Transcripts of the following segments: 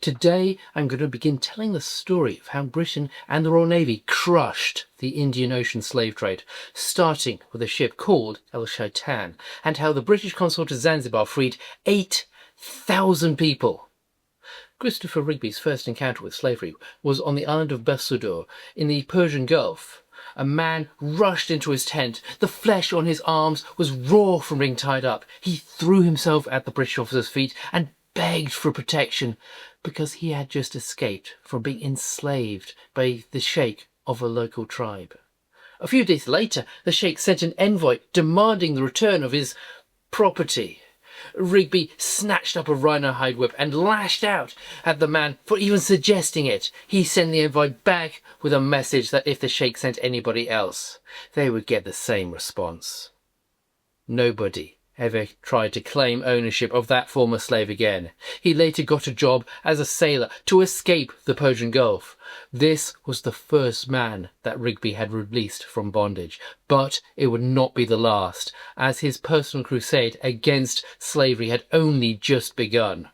Today I'm going to begin telling the story of how Britain and the Royal Navy crushed the Indian Ocean slave trade, starting with a ship called El Shaitan, and how the British consul to Zanzibar freed 8,000 people. Christopher Rigby's first encounter with slavery was on the island of Besudor in the Persian Gulf. A man rushed into his tent. The flesh on his arms was raw from being tied up. He threw himself at the British officer's feet and begged for protection because he had just escaped from being enslaved by the sheikh of a local tribe. A few days later, the sheikh sent an envoy demanding the return of his property. Rigby snatched up a rhino hide whip and lashed out at the man for even suggesting it. He sent the envoy back with a message that if the sheikh sent anybody else, they would get the same response. Nobody ever tried to claim ownership of that former slave again. He later got a job as a sailor to escape the Persian Gulf. This was the first man that Rigby had released from bondage, but it would not be the last, as his personal crusade against slavery had only just begun.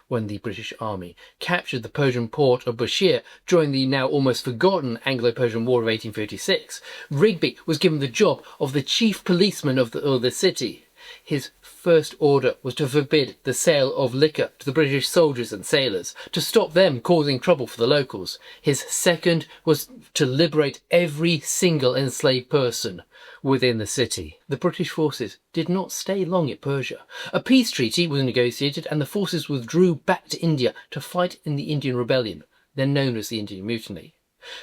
When the British Army captured the Persian port of Bushehr during the now almost forgotten Anglo-Persian War of 1856, Rigby was given the job of the chief policeman of the city. His first order was to forbid the sale of liquor to the British soldiers and sailors, to stop them causing trouble for the locals. His second was to liberate every single enslaved person within the city. The British forces did not stay long in Persia. A peace treaty was negotiated and the forces withdrew back to India to fight in the Indian Rebellion, then known as the Indian Mutiny.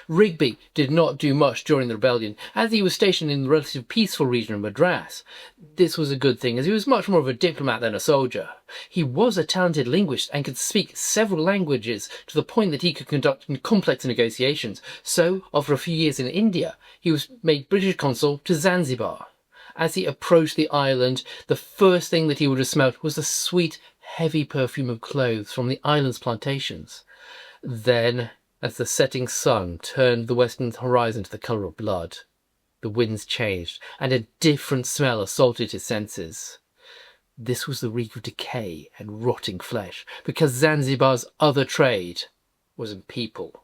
Rigby did not do much during the rebellion, as he was stationed in the relatively peaceful region of Madras. This was a good thing, as he was much more of a diplomat than a soldier. He was a talented linguist and could speak several languages to the point that he could conduct complex negotiations. So, after a few years in India, he was made British consul to Zanzibar. As he approached the island, the first thing that he would have smelt was the sweet, heavy perfume of cloves from the island's plantations. Then, as the setting sun turned the western horizon to the colour of blood, the winds changed, and a different smell assaulted his senses. This was the reek of decay and rotting flesh, because Zanzibar's other trade was in people.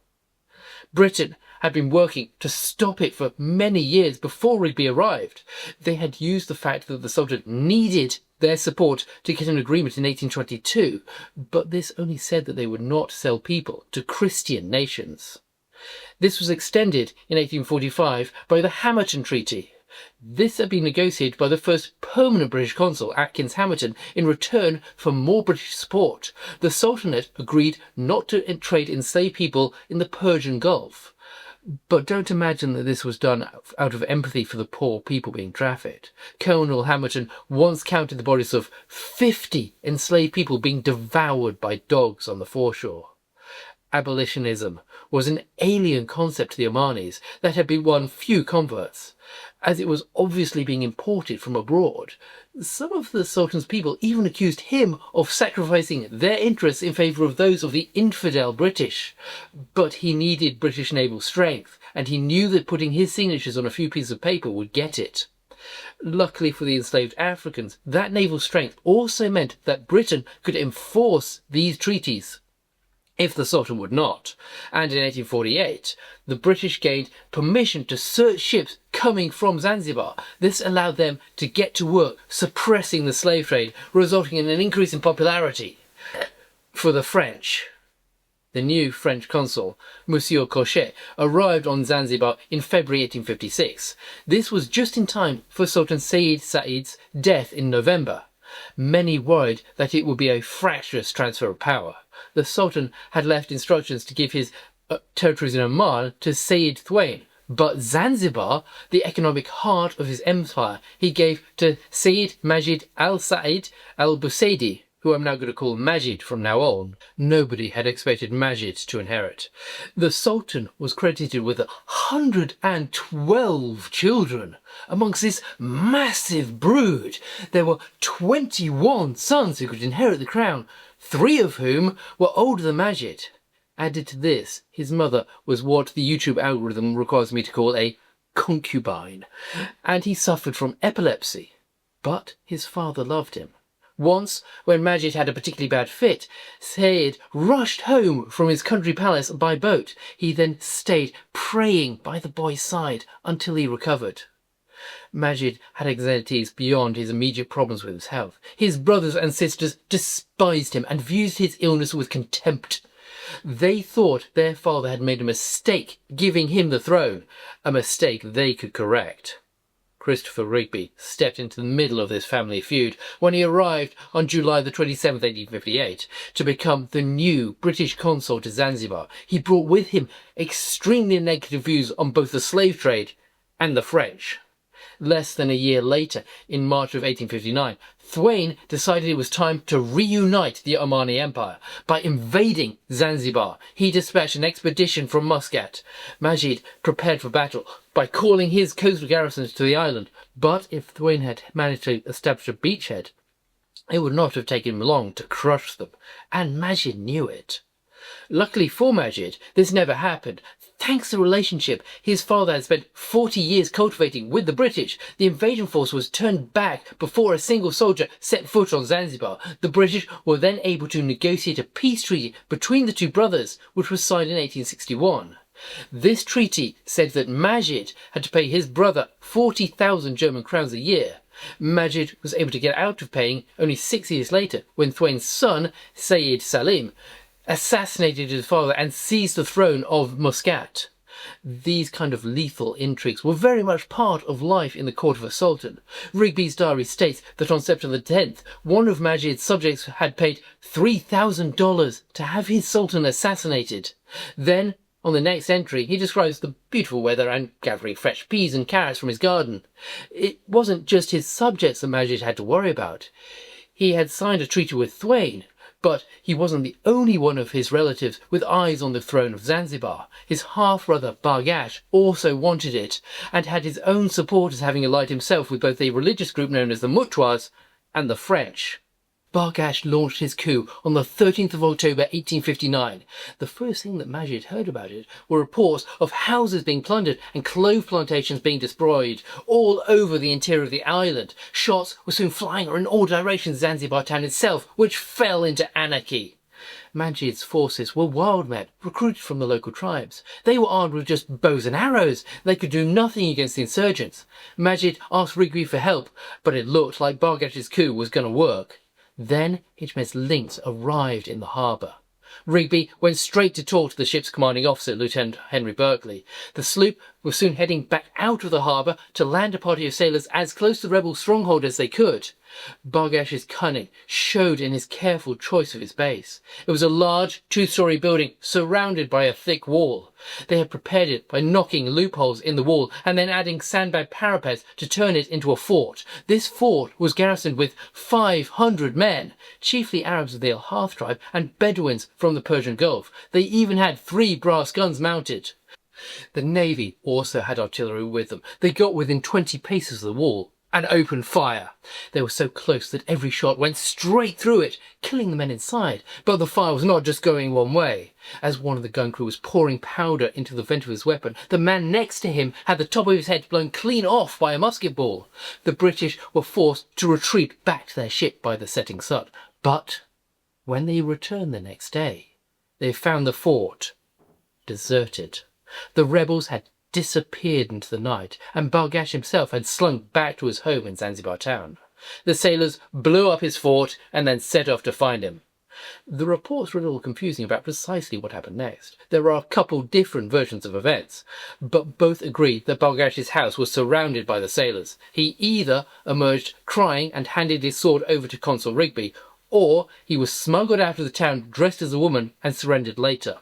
Britain had been working to stop it for many years before Rigby arrived. They had used the fact that the Sultan needed their support to get an agreement in 1822, but this only said that they would not sell people to Christian nations. This was extended in 1845 by the Hamerton Treaty. This had been negotiated by the first permanent British consul, Atkins Hamerton, in return for more British support. The Sultanate agreed not to trade enslaved people in the Persian Gulf. But don't imagine that this was done out of empathy for the poor people being trafficked. Colonel Hamerton once counted the bodies of 50 enslaved people being devoured by dogs on the foreshore. Abolitionism was an alien concept to the Omanis that had won few converts. As it was obviously being imported from abroad, some of the Sultan's people even accused him of sacrificing their interests in favour of those of the infidel British. But he needed British naval strength, and he knew that putting his signatures on a few pieces of paper would get it. Luckily for the enslaved Africans, that naval strength also meant that Britain could enforce these treaties if the Sultan would not, and in 1848 the British gained permission to search ships coming from Zanzibar. This allowed them to get to work suppressing the slave trade, resulting in an increase in popularity. For the French, the new French consul, Monsieur Cochet, arrived on Zanzibar in February 1856. This was just in time for Sultan Said Said's death in November. Many worried that it would be a fractious transfer of power. The Sultan had left instructions to give his territories in Oman to Said Thwain, but Zanzibar, the economic heart of his empire, he gave to Said Majid al-Said al-Busaidi, who I'm now going to call Majid from now on. Nobody had expected Majid to inherit. The Sultan was credited with 112 children. Amongst this massive brood, there were 21 sons who could inherit the crown, 3 of whom were older than Majid. Added to this, his mother was what the YouTube algorithm requires me to call a concubine, and he suffered from epilepsy. But his father loved him. Once, when Majid had a particularly bad fit, Sayed rushed home from his country palace by boat. He then stayed praying by the boy's side until he recovered. Majid had anxieties beyond his immediate problems with his health. His brothers and sisters despised him and viewed his illness with contempt. They thought their father had made a mistake giving him the throne, a mistake they could correct. Christopher Rigby stepped into the middle of this family feud when he arrived on July the 27th, 1858, to become the new British consul to Zanzibar. He brought with him extremely negative views on both the slave trade and the French. Less than a year later, in March of 1859, Thwayne decided it was time to reunite the Omani Empire by invading Zanzibar. He dispatched an expedition from Muscat. Majid prepared for battle by calling his coastal garrisons to the island, but if Thwayne had managed to establish a beachhead, it would not have taken him long to crush them, and Majid knew it. Luckily for Majid, this never happened. Thanks to the relationship his father had spent 40 years cultivating with the British, the invasion force was turned back before a single soldier set foot on Zanzibar. The British were then able to negotiate a peace treaty between the two brothers, which was signed in 1861. This treaty said that Majid had to pay his brother 40,000 German crowns a year. Majid was able to get out of paying only 6 years later when Thwaine's son, Sayyid Salim, assassinated his father and seized the throne of Muscat. These kind of lethal intrigues were very much part of life in the court of a sultan. Rigby's diary states that on September 10th, one of Majid's subjects had paid $3,000 to have his sultan assassinated. Then, on the next entry, he describes the beautiful weather and gathering fresh peas and carrots from his garden. It wasn't just his subjects that Majid had to worry about. He had signed a treaty with Thwayne, but he wasn't the only one of his relatives with eyes on the throne of Zanzibar. His half-brother Bargash also wanted it, and had his own supporters, having allied himself with both a religious group known as the Mutwas and the French. Bargash launched his coup on the 13th of October 1859. The first thing that Majid heard about it were reports of houses being plundered and clove plantations being destroyed all over the interior of the island. Shots were soon flying in all directions Zanzibar town itself, which fell into anarchy. Majid's forces were wild men, recruited from the local tribes. They were armed with just bows and arrows. They could do nothing against the insurgents. Majid asked Rigby for help, but it looked like Bargash's coup was going to work. Then HMS Lynx arrived in the harbour. Rigby went straight to talk to the ship's commanding officer, Lieutenant Henry Berkeley. The sloop was soon heading back out of the harbour to land a party of sailors as close to the rebel stronghold as they could. Bargash's cunning showed in his careful choice of his base. It was a large, two-storey building surrounded by a thick wall. They had prepared it by knocking loopholes in the wall and then adding sandbag parapets to turn it into a fort. This fort was garrisoned with 500 men, chiefly Arabs of the El Harth tribe and Bedouins from the Persian Gulf. They even had 3 brass guns mounted. The navy also had artillery with them. They got within 20 paces of the wall and opened fire. They were so close that every shot went straight through it, killing the men inside. But the fire was not just going one way. As one of the gun crew was pouring powder into the vent of his weapon, the man next to him had the top of his head blown clean off by a musket ball. The British were forced to retreat back to their ship by the setting sun. But when they returned the next day, they found the fort deserted. The rebels had disappeared into the night, and Bargash himself had slunk back to his home in Zanzibar town. The sailors blew up his fort and then set off to find him. The reports were a little confusing about precisely what happened next. There are a couple different versions of events, but both agree that Bargash's house was surrounded by the sailors. He either emerged crying and handed his sword over to Consul Rigby, or he was smuggled out of the town dressed as a woman and surrendered later.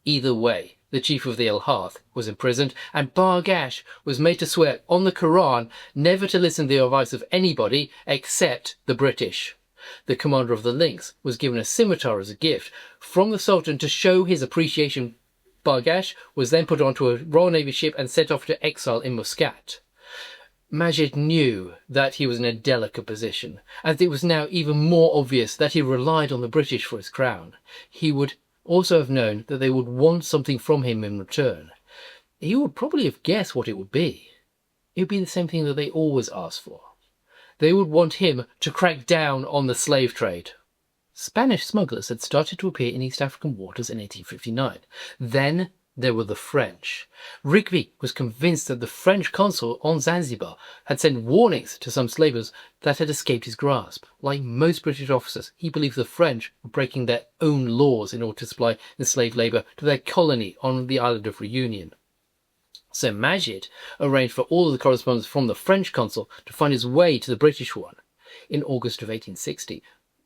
Either way, the chief of the El Harth was imprisoned, and Bargash was made to swear on the Quran never to listen to the advice of anybody except the British. The commander of the Lynx was given a scimitar as a gift from the Sultan to show his appreciation. Bargash was then put onto a Royal Navy ship and sent off to exile in Muscat. Majid knew that he was in a delicate position, and it was now even more obvious that he relied on the British for his crown. He would also have known that they would want something from him in return. He would probably have guessed what it would be. It would be the same thing that they always asked for. They would want him to crack down on the slave trade. Spanish smugglers had started to appear in East African waters in 1859. Then there were the French. Rigby was convinced that the French consul on Zanzibar had sent warnings to some slavers that had escaped his grasp. Like most British officers, he believed the French were breaking their own laws in order to supply enslaved labour to their colony on the island of Reunion. So Majid arranged for all of the correspondence from the French consul to find his way to the British one. In August of 1860,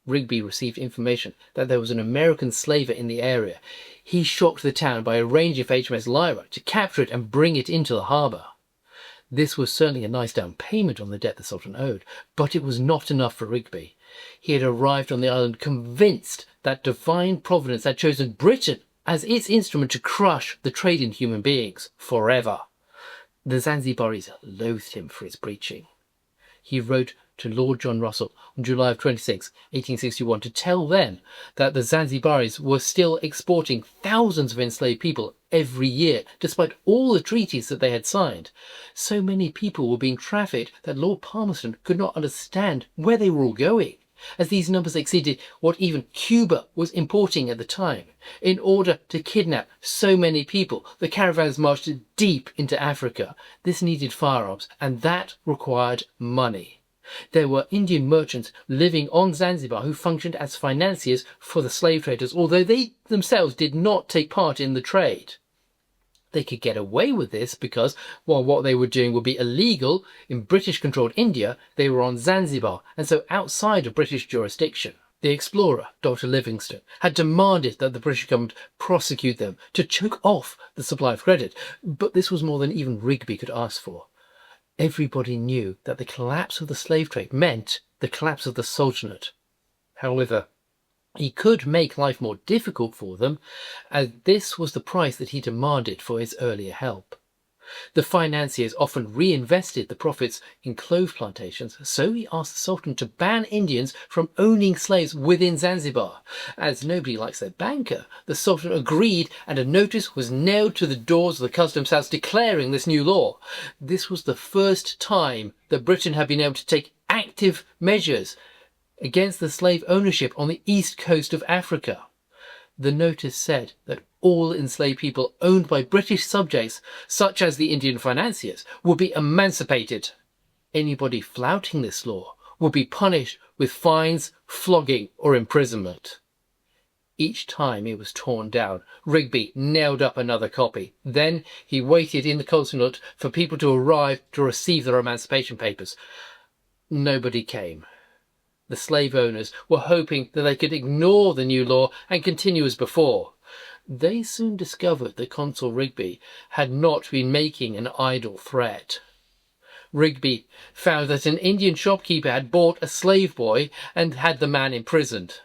Rigby received information that there was an American slaver in the area. He shocked the town by arranging for HMS Lyra to capture it and bring it into the harbour. This was certainly a nice down payment on the debt the Sultan owed, but it was not enough for Rigby. He had arrived on the island convinced that divine providence had chosen Britain as its instrument to crush the trade in human beings forever. The Zanzibaris loathed him for his preaching. He wrote to Lord John Russell on July 26, 1861, to tell them that the Zanzibaris were still exporting thousands of enslaved people every year, despite all the treaties that they had signed. So many people were being trafficked that Lord Palmerston could not understand where they were all going, as these numbers exceeded what even Cuba was importing at the time. In order to kidnap so many people, the caravans marched deep into Africa. This needed firearms, and that required money. There were Indian merchants living on Zanzibar who functioned as financiers for the slave traders, although they themselves did not take part in the trade. They could get away with this because, while what they were doing would be illegal in British-controlled India, they were on Zanzibar, and so outside of British jurisdiction. The explorer, Dr. Livingstone, had demanded that the British government prosecute them to choke off the supply of credit, but this was more than even Rigby could ask for. Everybody knew that the collapse of the slave trade meant the collapse of the Sultanate. However, he could make life more difficult for them, as this was the price that he demanded for his earlier help. The financiers often reinvested the profits in clove plantations, so he asked the Sultan to ban Indians from owning slaves within Zanzibar. As nobody likes their banker, the Sultan agreed, and a notice was nailed to the doors of the customs house declaring this new law. This was the first time that Britain had been able to take active measures against the slave ownership on the east coast of Africa. The notice said that all enslaved people owned by British subjects, such as the Indian financiers, would be emancipated. Anybody flouting this law would be punished with fines, flogging, or imprisonment. Each time it was torn down, Rigby nailed up another copy. Then he waited in the consulate for people to arrive to receive their emancipation papers. Nobody came. The slave owners were hoping that they could ignore the new law and continue as before. They soon discovered that Consul Rigby had not been making an idle threat. Rigby found that an Indian shopkeeper had bought a slave boy and had the man imprisoned.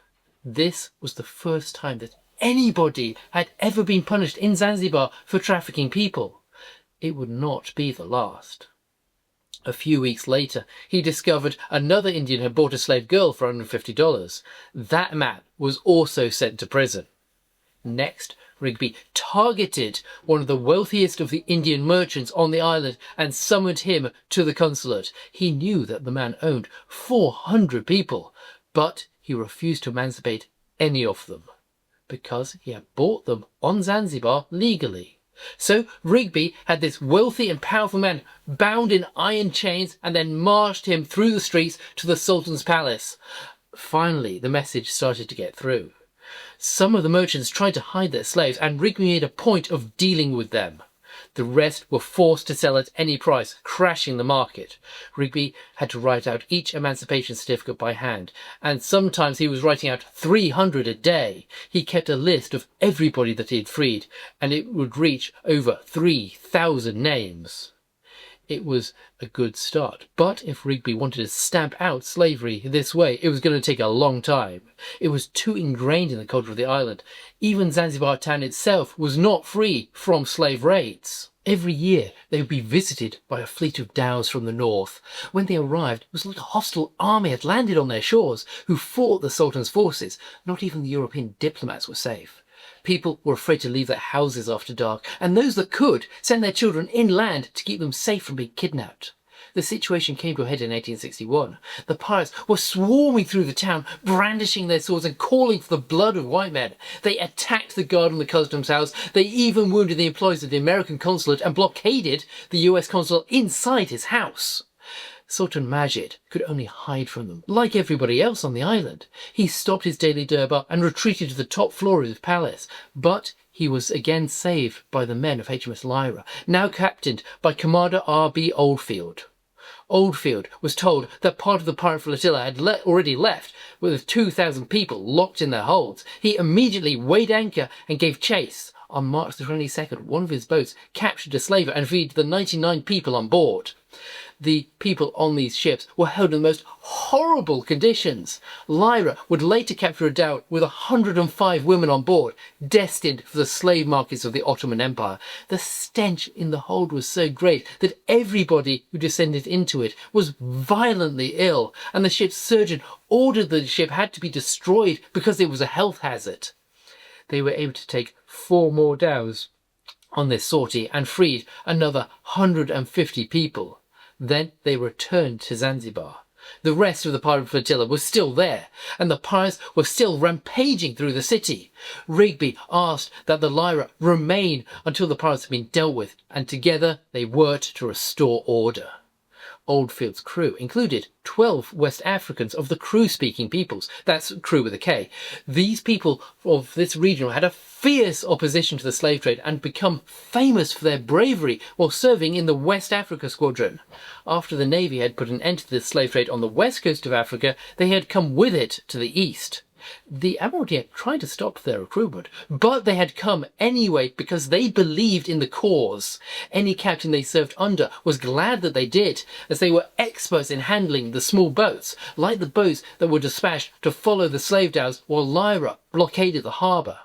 This was the first time that anybody had ever been punished in Zanzibar for trafficking people. It would not be the last. A few weeks later, he discovered another Indian had bought a slave girl for $150. That man was also sent to prison. Next, Rigby targeted one of the wealthiest of the Indian merchants on the island and summoned him to the consulate. He knew that the man owned 400 people, but he refused to emancipate any of them because he had bought them on Zanzibar legally. So Rigby had this wealthy and powerful man bound in iron chains and then marched him through the streets to the Sultan's palace. Finally, the message started to get through. Some of the merchants tried to hide their slaves, and Rigby made a point of dealing with them. The rest were forced to sell at any price, crashing the market. Rigby had to write out each emancipation certificate by hand, and sometimes he was writing out 300 a day. He kept a list of everybody that he had freed, and it would reach over 3,000 names. It was a good start, but if Rigby wanted to stamp out slavery this way, it was going to take a long time. It was too ingrained in the culture of the island. Even Zanzibar town itself was not free from slave raids. Every year they would be visited by a fleet of dhows from the north. When they arrived, it was like a hostile army had landed on their shores, who fought the Sultan's forces. Not even the European diplomats were safe. People were afraid to leave their houses after dark, and those that could sent their children inland to keep them safe from being kidnapped. the situation came to a head in 1861. The pirates were swarming through the town, brandishing their swords and calling for the blood of white men. They attacked the guard on the customs house. They even wounded the employees of the American consulate and blockaded the US consul inside his house. Sultan Majid could only hide from them, like everybody else on the island. He stopped his daily durbar and retreated to the top floor of his palace, but he was again saved by the men of HMS Lyra, now captained by Commander R.B. Oldfield. Oldfield was told that part of the pirate flotilla had already left, with 2,000 people locked in their holds. He immediately weighed anchor and gave chase. On March the 22nd, one of his boats captured a slaver and freed the 99 people on board. The people on these ships were held in the most horrible conditions. Lyra would later capture a dhow with 105 women on board, destined for the slave markets of the Ottoman Empire. The stench in the hold was so great that everybody who descended into it was violently ill, and the ship's surgeon ordered that the ship had to be destroyed because it was a health hazard. They were able to take 4 more dhows on this sortie and freed another 150 people. Then they returned to Zanzibar. The rest of the pirate flotilla was still there, and the pirates were still rampaging through the city. Rigby asked that the Lyra remain until the pirates had been dealt with, and together they worked to restore order. Oldfield's crew included 12 West Africans of the Kru-speaking peoples. That's Kru with a K. These people of this region had a fierce opposition to the slave trade and become famous for their bravery while serving in the West Africa Squadron. After the Navy had put an end to the slave trade on the west coast of Africa, they had come with it to the east. The Admiralty had tried to stop their recruitment, but they had come anyway because they believed in the cause. Any captain they served under was glad that they did, as they were experts in handling the small boats, like the boats that were dispatched to follow the slave dhows while Lyra blockaded the harbour.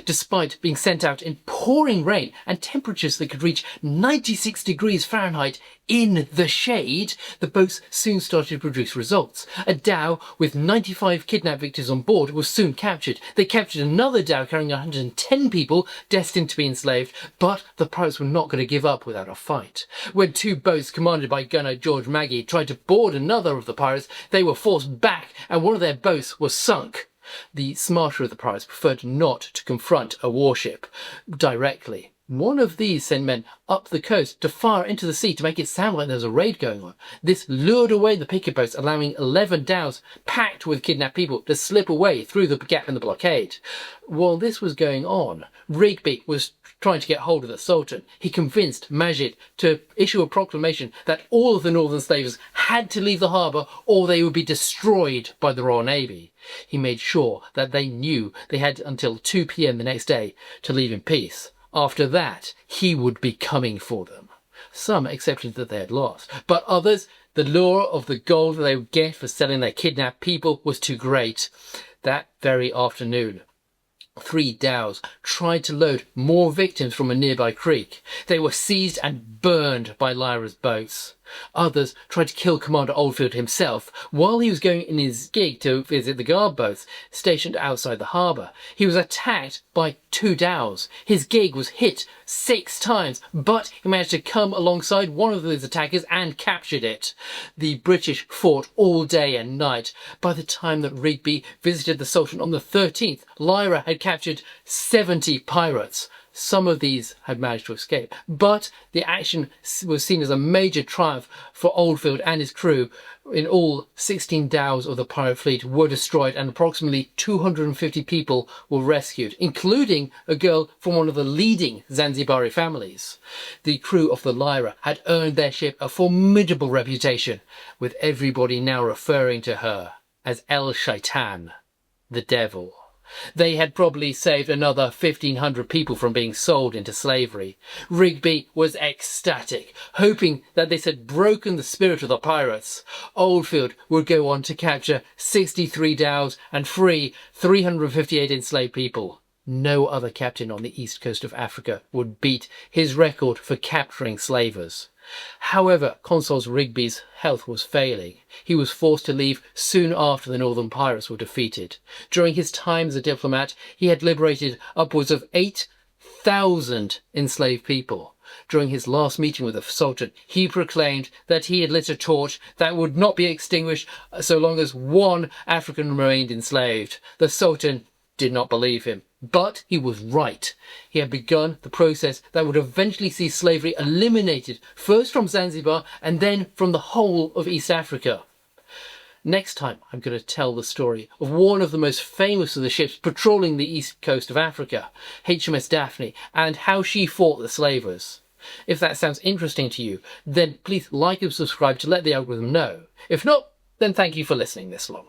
Despite being sent out in pouring rain and temperatures that could reach 96 degrees Fahrenheit in the shade, the boats soon started to produce results. A dhow with 95 kidnapped victims on board was soon captured. They captured another dhow carrying 110 people destined to be enslaved, but the pirates were not going to give up without a fight. When 2 boats commanded by gunner George Maggie tried to board another of the pirates, they were forced back and one of their boats was sunk. The smarter of the pirates preferred not to confront a warship directly. One of these sent men up the coast to fire into the sea to make it sound like there was a raid going on. This lured away the picket boats, allowing 11 dhows packed with kidnapped people to slip away through the gap in the blockade. While this was going on, Rigby was trying to get hold of the Sultan. He convinced Majid to issue a proclamation that all of the northern slavers had to leave the harbour or they would be destroyed by the Royal Navy. He made sure that they knew they had until 2 p.m. the next day to leave in peace. After that, he would be coming for them. Some accepted that they had lost, but others, the lure of the gold that they would get for selling their kidnapped people was too great. That very afternoon, 3 dhows tried to load more victims from a nearby creek. They were seized and burned by Lyra's boats. Others tried to kill Commander Oldfield himself while he was going in his gig to visit the guard boats stationed outside the harbour. He was attacked by 2 dhows. His gig was hit 6 times, but he managed to come alongside one of those attackers and captured it. The British fought all day and night. By the time that Rigby visited the Sultan on the 13th, Lyra had captured 70 pirates. Some of these had managed to escape, but the action was seen as a major triumph for Oldfield and his crew. In all, 16 dhows of the pirate fleet were destroyed and approximately 250 people were rescued, including a girl from one of the leading Zanzibari families. The crew of the Lyra had earned their ship a formidable reputation, with everybody now referring to her as El Shaitan, the devil. They had probably saved another 1,500 people from being sold into slavery. Rigby was ecstatic, hoping that this had broken the spirit of the pirates. Oldfield would go on to capture 63 dhows and free 358 enslaved people. No other captain on the east coast of Africa would beat his record for capturing slavers. However, Consul Rigby's health was failing. He was forced to leave soon after the northern pirates were defeated. During his time as a diplomat, he had liberated upwards of 8,000 enslaved people. During his last meeting with the Sultan, he proclaimed that he had lit a torch that would not be extinguished so long as one African remained enslaved. The Sultan did not believe him, but he was right. He had begun the process that would eventually see slavery eliminated, first from Zanzibar and then from the whole of East Africa. Next time, I'm going to tell the story of one of the most famous of the ships patrolling the east coast of Africa, HMS Daphne, and how she fought the slavers. If that sounds interesting to you, then please like and subscribe to let the algorithm know. If not, then thank you for listening this long.